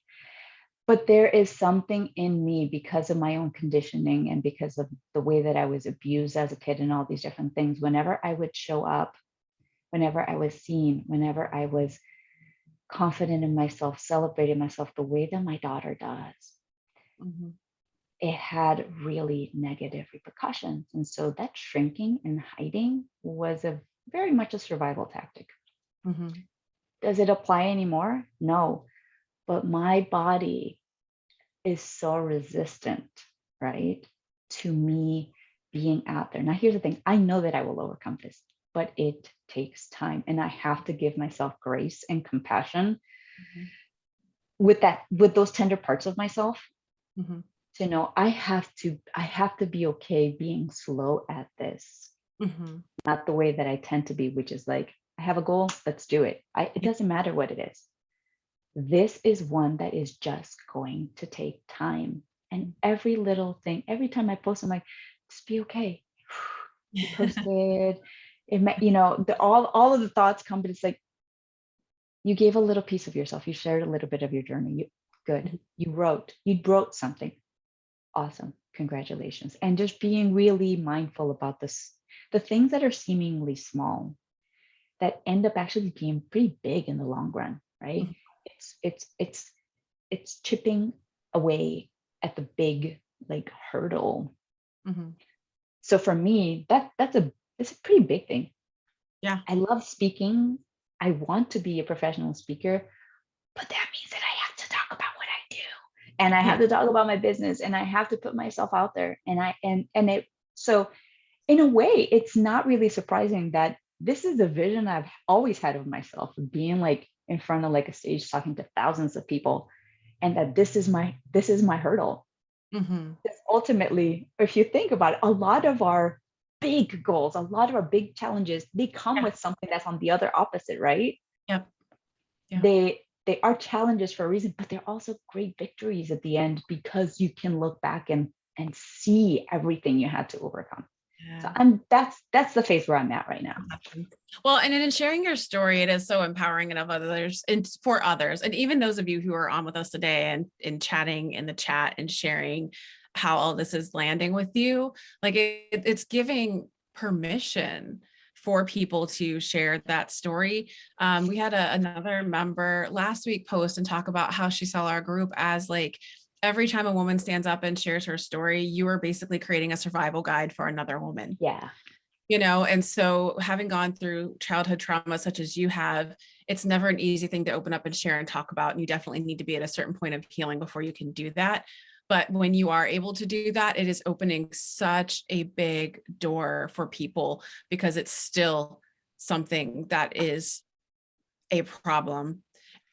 B: But there is something in me, because of my own conditioning and because of the way that I was abused as a kid and all these different things. Whenever I would show up, whenever I was seen, whenever I was confident in myself, celebrating myself the way that my daughter does,
A: Mhm.
B: it had really negative repercussions. And so that shrinking and hiding was a very much a survival tactic.
A: Mhm.
B: Does it apply anymore? No. But my body is so resistant, right, to me being out there. Now, here's the thing, I know that I will overcome this, but it takes time. And I have to give myself grace and compassion
A: Mhm.
B: with those tender parts of myself,
A: Mhm.
B: to know I have to be okay being slow at this,
A: Mhm.
B: not the way that I tend to be, which is like, I have a goal, let's do it. It
A: Yeah.
B: doesn't matter what it is. This is one that is just going to take time. And every little thing, every time I post, I'm like, just be okay. You posted, it might, all of the thoughts come, but it's like, you gave a little piece of yourself. You shared a little bit of your journey. Good.
A: Mhm.
B: You wrote something. Awesome. Congratulations. And just being really mindful about this, the things that are seemingly small that end up actually being pretty big in the long run, right?
A: Mhm.
B: It's chipping away at the big like hurdle.
A: Mhm.
B: So for me, it's a pretty big thing.
A: Yeah.
B: I love speaking. I want to be a professional speaker, but that means that I have to talk about what I do. And I
A: Yeah.
B: have to talk about my business, and I have to put myself out there. So in a way, it's not really surprising that this is a vision I've always had of myself, of being like in front of like a stage talking to thousands of people, and that this is my hurdle.
A: Mhm.
B: Because ultimately, if you think about it, a lot of our big goals, a lot of our big challenges, they come
A: Yeah.
B: with something that's on the other opposite, right?
A: Yep. Yeah.
B: They are challenges for a reason, but they're also great victories at the end, because you can look back and see everything you had to overcome. So
A: Yeah.
B: that's the phase where I'm at right now.
A: Well, and in sharing your story, it is so empowering and of others and for others. And even those of you who are on with us today and in chatting in the chat and sharing how all this is landing with you, like it's giving permission for people to share that story. We had another member last week post and talk about how she saw our group as like, every time a woman stands up and shares her story, you are basically creating a survival guide for another woman.
B: Yeah.
A: And so having gone through childhood trauma such as you have, it's never an easy thing to open up and share and talk about. And you definitely need to be at a certain point of healing before you can do that. But when you are able to do that, it is opening such a big door for people, because it's still something that is a problem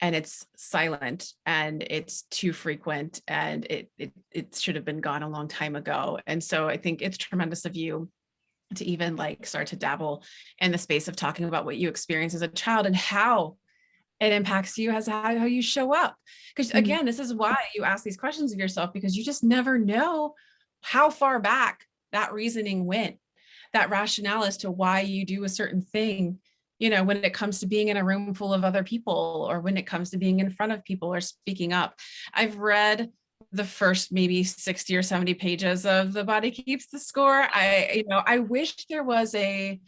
A: and it's silent and it's too frequent and it should have been gone a long time ago. And so I think it's tremendous of you to even like start to dabble in the space of talking about what you experienced as a child and how it impacts you as how you show up. Because again, this is why you ask these questions of yourself, because you just never know how far back that reasoning went, that rationale as to why you do a certain thing, when it comes to being in a room full of other people, or when it comes to being in front of people or speaking up. I've read the first maybe 60 or 70 pages of The Body Keeps the Score. I wish there was if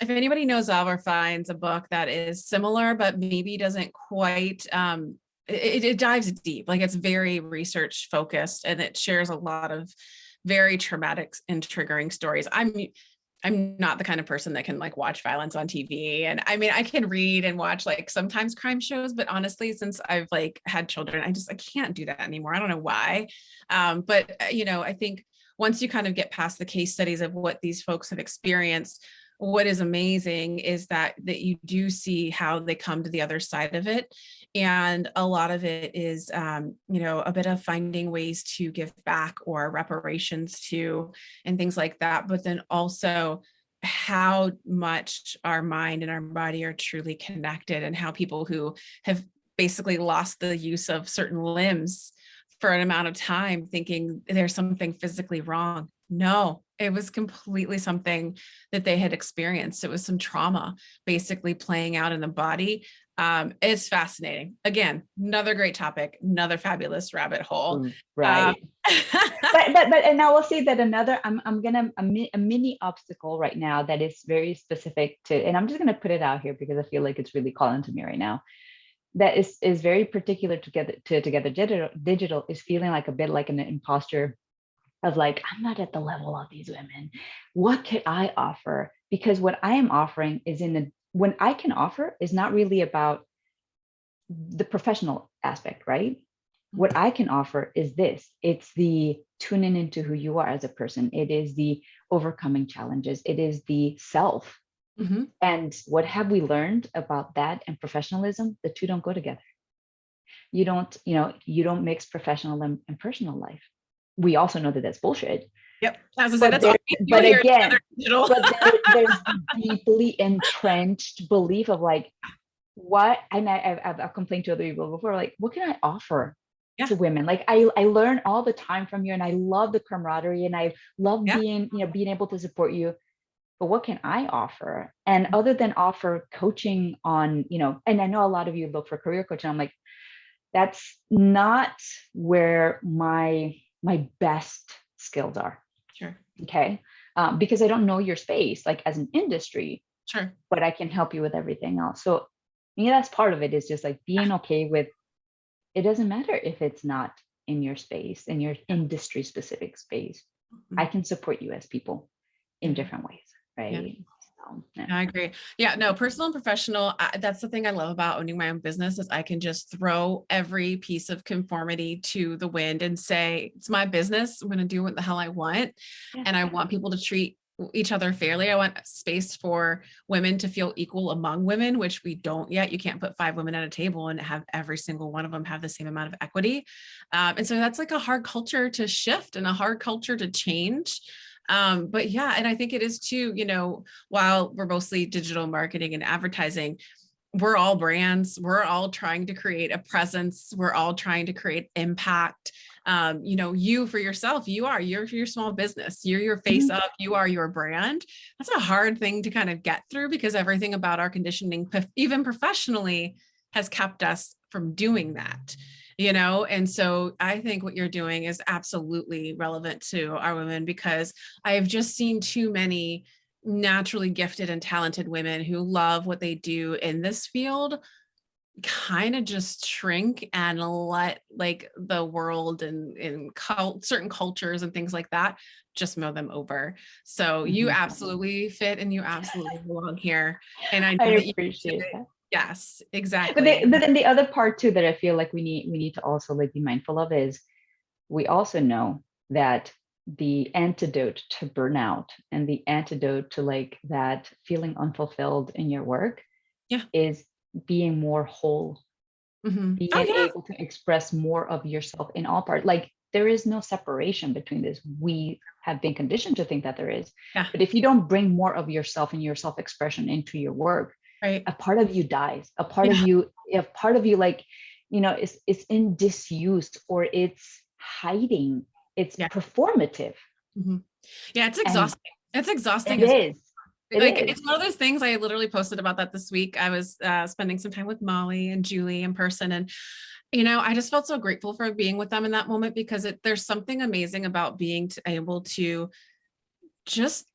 A: anybody knows of or finds a book that is similar, but maybe doesn't quite, it dives deep, like it's very research focused, and it shares a lot of very traumatic and triggering stories. I'm not the kind of person that can like watch violence on TV. And I mean, I can read and watch like sometimes crime shows, but honestly, since I've like had children, I can't do that anymore. I don't know why. But I think once you kind of get past the case studies of what these folks have experienced, what is amazing is that you do see how they come to the other side of it. And a lot of it is, a bit of finding ways to give back or reparations to, and things like that. But then also how much our mind and our body are truly connected, and how people who have basically lost the use of certain limbs for an amount of time thinking there's something physically wrong. No, it was completely something that they had experienced. It was some trauma basically playing out in the body. It's fascinating. Again, another great topic, another fabulous rabbit hole.
B: Right. But and I will say that I'm gonna a mini obstacle right now that is very specific to, and I'm just gonna put it out here because I feel like it's really calling to me right now. That is very particular to Together Digital is feeling like a bit like an imposter of like, I'm not at the level of these women. What could I offer? Because what I am offering is when I can offer is not really about the professional aspect, right? What I can offer is this. It's the tuning into who you are as a person. It is the overcoming challenges. It is the self.
A: Mm-hmm.
B: And what have we learned about that and professionalism? The two don't go together. You don't mix professional and personal life. We also know that that's bullshit.
A: Yep. As I said, that's
B: but again, there's deeply entrenched belief of like, what, and I've complained to other people before, like, what can I offer to women? Like I learn all the time from you, and I love the camaraderie, and I love being able to support you. But what can I offer? And other than offer coaching on, and I know a lot of you look for career coaching. I'm like, that's not where my best skills are.
A: Sure.
B: Okay. Because I don't know your space, like as an industry.
A: Sure.
B: But I can help you with everything else. So that's part of it, is just like being okay with, it doesn't matter if it's not in your space, in your industry specific space. I can support you as people in different ways. Right.
A: Yeah. I agree. Yeah, no, personal and professional. That's the thing I love about owning my own business, is I can just throw every piece of conformity to the wind and say, it's my business. I'm going to do what the hell I want. Yeah. And I want people to treat each other fairly. I want space for women to feel equal among women, which we don't yet. You can't put 5 women at a table and have every single one of them have the same amount of equity. And so that's like a hard culture to shift and a hard culture to change. But yeah, and I think it is too, while we're mostly digital marketing and advertising, we're all brands. We're all trying to create a presence. We're all trying to create impact. You for yourself, you're your small business. You're your face up. You are your brand. That's a hard thing to kind of get through, because everything about our conditioning, even professionally, has kept us from doing that. And so I think what you're doing is absolutely relevant to our women, because I have just seen too many naturally gifted and talented women who love what they do in this field kind of just shrink and let like the world and certain cultures and things like that just mow them over. So you absolutely fit, and you absolutely belong here. And I know that
B: appreciate that.
A: Yes, exactly.
B: But then the other part too that I feel like we need to also like be mindful of is, we also know that the antidote to burnout and the antidote to like that feeling unfulfilled in your work
A: Yeah.
B: is being more whole,
A: Mhm.
B: being
A: Oh yeah.
B: able to express more of yourself in all parts. Like there is no separation between this. We have been conditioned to think that there is.
A: Yeah.
B: But if you don't bring more of yourself and your self-expression into your work,
A: Right.
B: a part of you dies.
A: Yeah.
B: A part of you like, is in disuse, or it's hiding, it's
A: Yeah.
B: performative.
A: Mhm. Yeah. It's
B: And
A: exhausting. It's exhausting
B: it
A: as
B: is. It
A: like
B: is.
A: it's one of those things. I literally posted about that this week. I was spending some time with Molly and Julie in person, and I just felt so grateful for being with them in that moment, because there's something amazing about being able to just,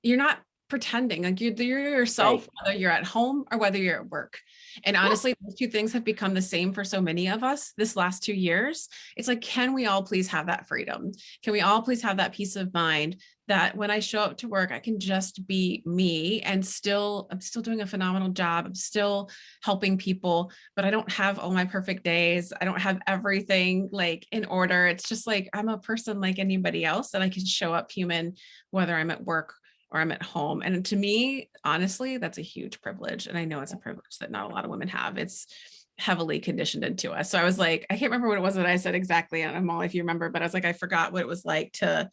A: you're not pretending, like you're yourself,
B: Right.
A: whether you're at home or whether you're at work. And
B: Yeah.
A: honestly, those two things have become the same for so many of us this last 2 years. It's like, can we all please have that freedom? Can we all please have that peace of mind that when I show up to work, I can just be me, and I'm still doing a phenomenal job. I'm still helping people, but I don't have all my perfect days. I don't have everything like in order. It's just like, I'm a person like anybody else, and I can show up human, whether I'm at work or I'm at home. And to me, honestly, that's a huge privilege. And I know it's a privilege that not a lot of women have. It's heavily conditioned into us. So I was like, I can't remember what it was that I said exactly. I don't know, Molly, if you remember, but I was like, I forgot what it was like to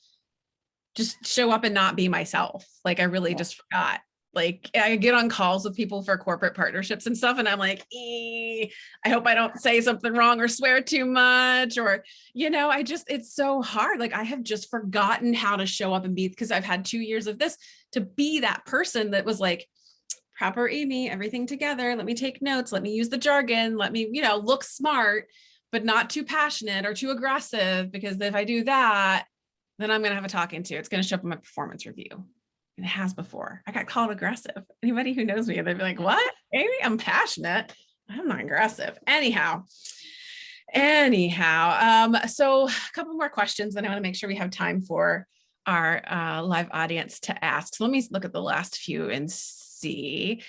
A: just show up and not be myself. Like I really
B: Yeah.
A: just forgot. Like I get on calls with people for corporate partnerships and stuff, and I'm like, I hope I don't say something wrong or swear too much, or it's so hard. Like I have just forgotten how to show up and be, because I've had 2 years of this, to be that person that was like, proper Amy, everything together. Let me take notes. Let me use the jargon. Let me, look smart, but not too passionate or too aggressive, because if I do that, then I'm going to have a talking to. It's going to show up in my performance review. And it has before. I got called aggressive. Anybody who knows me, they'd be like, what? Amy, I'm passionate. I'm not aggressive. Anyhow, so a couple more questions, then I want to make sure we have time for our live audience to ask. So let me look at the last few and see,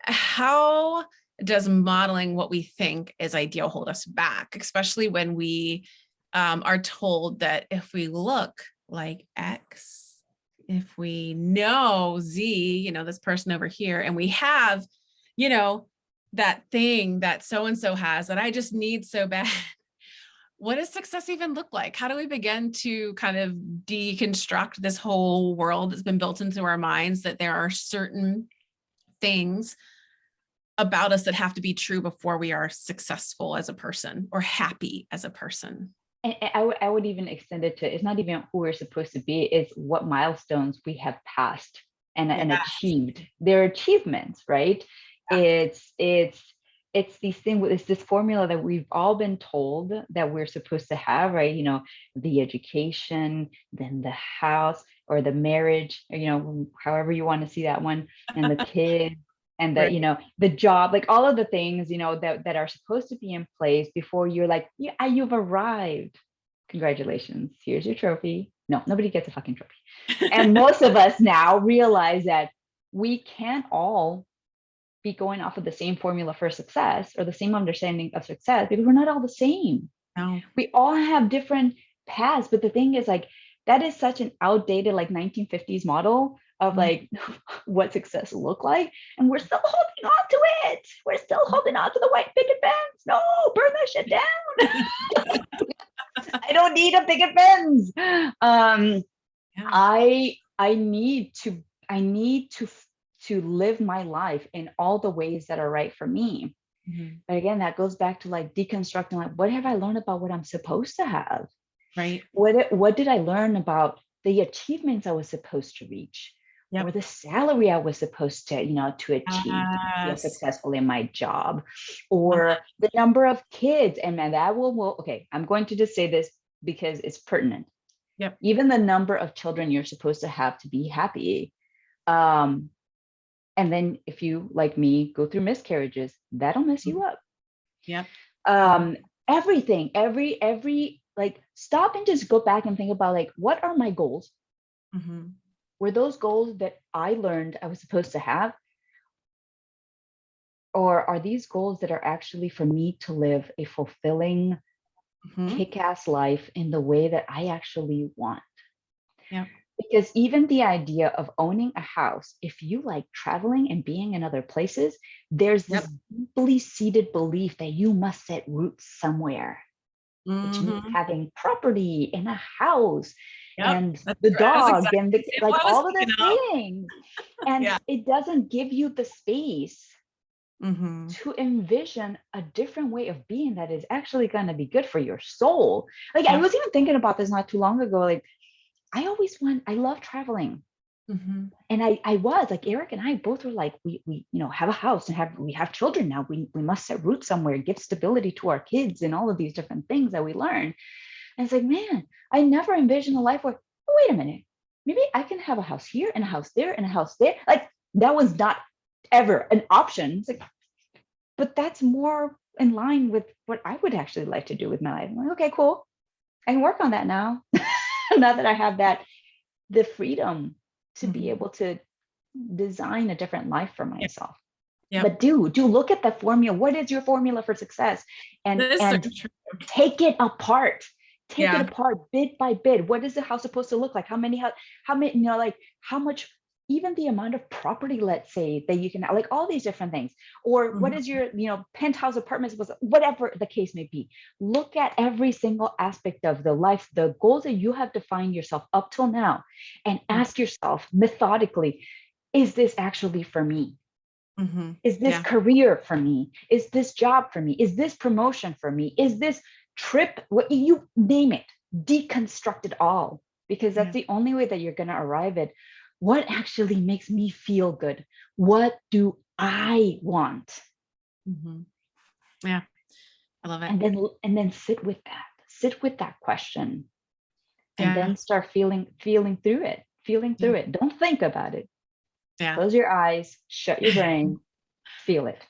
A: how does modeling what we think is ideal hold us back, especially when we are told that if we look like X, if we know Z, this person over here, and we have, that thing that so-and-so has that I just need so bad. What does success even look like? How do we begin to kind of deconstruct this whole world that's been built into our minds, that there are certain things about us that have to be true before we are successful as a person or happy as a person?
B: And I would even extend it to, it's not even who we're supposed to be, it's what milestones we have passed and
A: Yeah.
B: achieved. They're achievements, right? It's these things, it's this formula that we've all been told that we're supposed to have, right? The education, then the house or the marriage, however you want to see that one, and the kids, and
A: Right.
B: the job, like all of the things that are supposed to be in place before you're like, yeah, you've arrived, congratulations, here's your trophy. No, nobody gets a fucking trophy. And most of us now realize that we can't all be going off of the same formula for success or the same understanding of success, because we're not all the same.
A: No.
B: We all have different paths. But the thing is, like, that is such an outdated, like 1950s model of like what success looked like. And we're still holding on to it. We're still holding on to the white picket fence. No, burn that shit down. I don't need a picket fence.
A: Yeah.
B: I need to live my life in all the ways that are right for me.
A: Mhm.
B: But again, that goes back to like deconstructing, like, what have I learned about what I'm supposed to have?
A: Right.
B: What did I learn about the achievements I was supposed to reach, or
A: Yep.
B: the salary I was supposed to, to achieve to feel
A: Yes.
B: successful in my job,
A: One-
B: or the number of kids. And man, that will okay, I'm going to just say this because it's pertinent.
A: Yep.
B: Even the number of children you're supposed to have to be happy. Um, and then if you, like me, go through miscarriages, that'll mess you up.
A: Yep.
B: Um, everything, every like, stop and just go back and think about, like, what are my goals?
A: Mhm.
B: Were those goals that I learned I was supposed to have? Or are these goals that are actually for me to live a fulfilling,
A: Mhm.
B: kick-ass life in the way that I actually want?
A: Yeah.
B: Because even the idea of owning a house, if you like traveling and being in other places, there's
A: Yep.
B: this deeply seated belief that you must set roots somewhere, which means
A: Mm-hmm.
B: having property and a house
A: Yep.
B: and
A: That's
B: the
A: right. That was
B: dog
A: exactly
B: and
A: the
B: the,
A: example
B: like
A: I was
B: all of the
A: thinking of.
B: things. And
A: Yeah.
B: it doesn't give you the space
A: Mm-hmm.
B: to envision a different way of being that is actually going to be good for your soul. Like I
A: Yep.
B: was even thinking about this not too long ago. Like I love traveling.
A: Mm-hmm.
B: And I was like, Eric and I both were like, we have a house and we have children now. We must set roots somewhere, give stability to our kids and all of these different things that we learn. And it's like, man, I never envisioned a life where, oh, wait a minute, maybe I can have a house here and a house there and a house there. Like that was not ever an option. It's like, but that's more in line with what I would actually like to do with my life. I'm like, okay, cool. I can work on that now. Now that I have the freedom to be
A: Mm-hmm.
B: able to design a different life for
A: Yeah.
B: myself.
A: Yep.
B: But do look at the formula. What is your formula for success?
A: That is so
B: And
A: true.
B: take it apart. Take it
A: Yeah.
B: apart bit by bit. What is the house supposed to look like? How many, like how much, even the amount of property, let's say, that you can, like all these different things. Or what is
A: Mm-hmm.
B: your, penthouse apartments, was whatever the case may be. Look at every single aspect of the life, the goals that you have defined yourself up till now, and ask yourself methodically, is this actually for me?
A: Mm-hmm.
B: Is this
A: Yeah.
B: career for me? Is this job for me? Is this promotion for me? Is this trip? What you name it, deconstruct it all, because that's
A: Yeah.
B: the only way that you're going to arrive at what actually makes me feel good. What do I want?
A: Mm-hmm. Yeah. I love it.
B: And then sit with that question, and
A: Yeah.
B: then start feeling through it, feeling
A: Yeah.
B: through it. Don't think about it.
A: Yeah.
B: Close your eyes, shut your brain, feel it.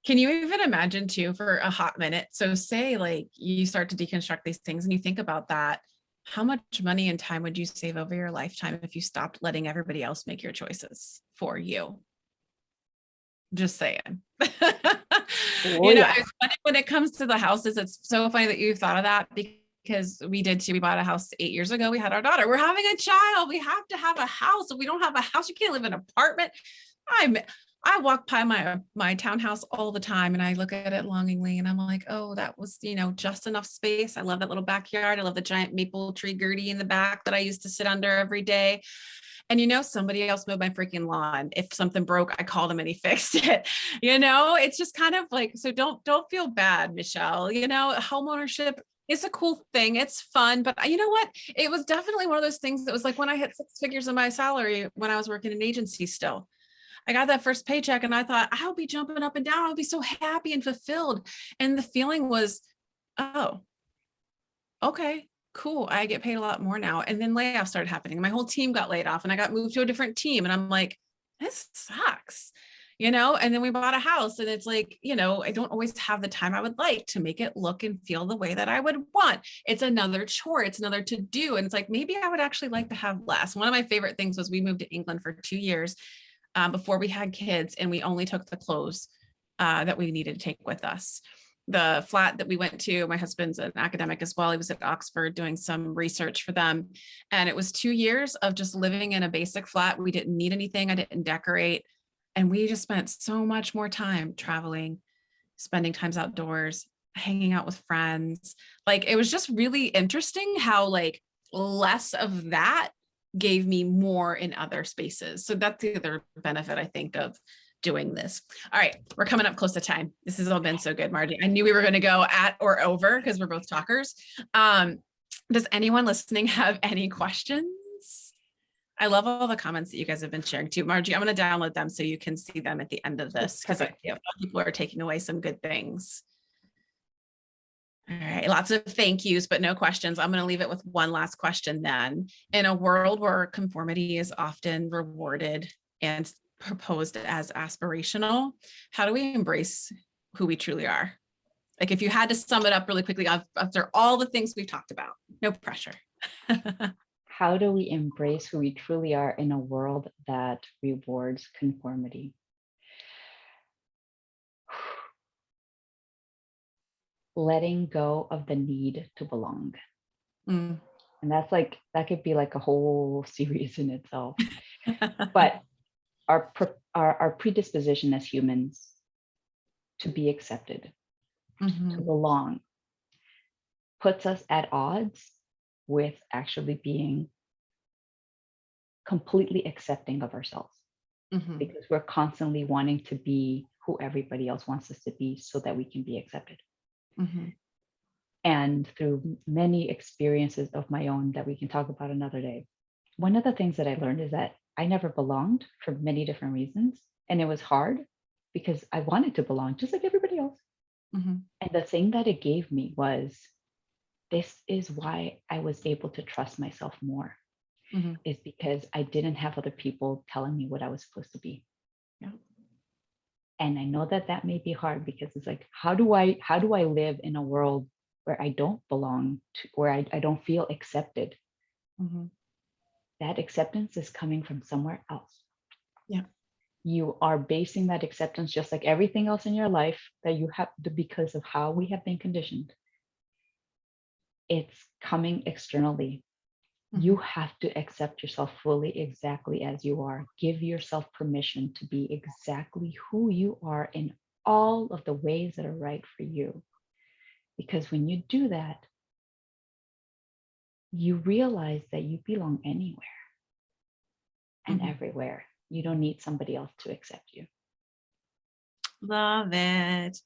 A: Can you even imagine too for a hot minute? So say like you start to deconstruct these things and you think about that. How much money and time would you save over your lifetime if you stopped letting everybody else make your choices for you? Just saying.
B: Oh
A: You know,
B: yeah.
A: it's funny when it comes to the houses. It's so funny that you thought of that because we did too. We bought a house 8 years ago. We had our daughter. We're having a child. We have to have a house. If we don't have a house, you can't live in an apartment. I'm I walk by my townhouse all the time and I look at it longingly and I'm like, oh, that was, just enough space. I love that little backyard. I love the giant maple tree Gertie in the back that I used to sit under every day. And somebody else mowed my freaking lawn. If something broke, I called him and he fixed it. It's just kind of like, so don't feel bad, Michelle. Homeownership is a cool thing. It's fun, but you know what? It was definitely one of those things that was like when I hit 6 figures of my salary when I was working in agency still. I got that first paycheck and I thought I'll be jumping up and down. I'll be so happy and fulfilled. And the feeling was, oh, okay, cool. I get paid a lot more now. And then layoffs started happening. My whole team got laid off and I got moved to a different team. And I'm like, this sucks, And then we bought a house and it's like, I don't always have the time I would like to make it look and feel the way that I would want. It's another chore. It's another to do. And it's like, maybe I would actually like to have less. One of my favorite things was we moved to England for 2 years before we had kids and we only took the clothes that we needed to take with us. The flat that we went to, my husband's an academic as well. He was at Oxford doing some research for them. And it was 2 years of just living in a basic flat. We didn't need anything. I didn't decorate. And we just spent so much more time traveling, spending times outdoors, hanging out with friends. Like it was just really interesting how like less of that gave me more in other spaces. So that's the other benefit I think of doing this. All right, we're coming up close to time. This has all been so good, Margie. I knew we were going to go at or over because we're both talkers. Does anyone listening have any questions? I love all the comments that you guys have been sharing too. Margie, I'm going to download them so you can see them at the end of this because I feel people are taking away some good things. All right, lots of thank yous, but no questions. I'm going to leave it with one last question then. In a world where conformity is often rewarded and proposed as aspirational, how do we embrace who we truly are? Like if you had to sum it up really quickly after all the things we've talked about, no pressure.
B: How do we embrace who we truly are in a world that rewards conformity? Letting go of the need to belong.
A: Mm,
B: And that could be like a whole series in itself. But our predisposition as humans to be accepted, to belong, puts us at odds with actually being completely accepting of ourselves, because we're constantly wanting to be who everybody else wants us to be so that we can be accepted. And through many experiences of my own that we can talk about another day, one of the things that I learned is that I never belonged for many different reasons. And it was hard because I wanted to belong just like everybody else. And the thing that it gave me was, this is why I was able to trust myself more, is because I didn't have other people telling me what I was supposed to be.
A: Yeah.
B: And I know that that may be hard, because it's like, how do I live in a world where I don't belong to, where I don't feel accepted? That acceptance is coming from somewhere else.
A: Yeah.
B: You are basing that acceptance, just like everything else in your life that you have to, because of how we have been conditioned. It's coming externally. You have to accept yourself fully, exactly as you are. Give yourself permission to be exactly who you are in all of the ways that are right for you. Because when you do that, you realize that you belong anywhere and everywhere. You don't need somebody else to accept you.
A: Love it.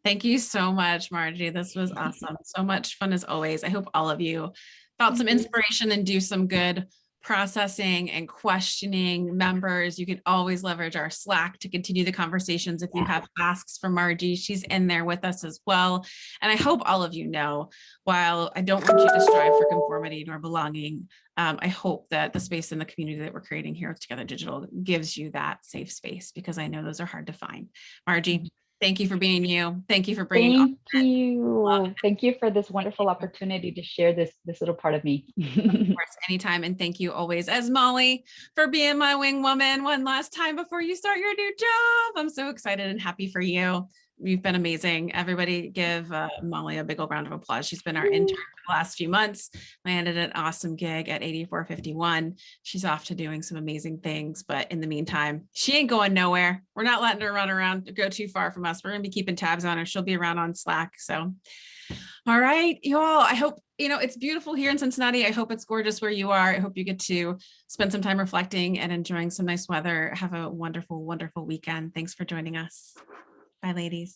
A: Thank you so much, Margie. This was awesome. So much fun as always. I hope all of you felt some inspiration and do some good processing and questioning. Members, you can always leverage our Slack to continue the conversations if you have asks for Margie. She's in there with us as well. And I hope all of you know, while I don't want you to strive for conformity nor belonging, I hope that the space in the community that we're creating here with Together Digital gives you that safe space, because I know those are hard to find. Margie, thank you for being you. Thank you for bringing.
B: Thank you for this wonderful opportunity to share this little part of me.
A: Of course, anytime. And thank you always, as Molly, for being my wing woman one last time before you start your new job. I'm so excited and happy for you. You've been amazing. Everybody give Molly a big old round of applause. She's been our intern for the last few months. Landed an awesome gig at 8451. She's off to doing some amazing things. But in the meantime, she ain't going nowhere. We're not letting her run around, go too far from us. We're going to be keeping tabs on her. She'll be around on Slack. So, all right, you all, I hope, it's beautiful here in Cincinnati. I hope it's gorgeous where you are. I hope you get to spend some time reflecting and enjoying some nice weather. Have a wonderful, wonderful weekend. Thanks for joining us. Bye, ladies.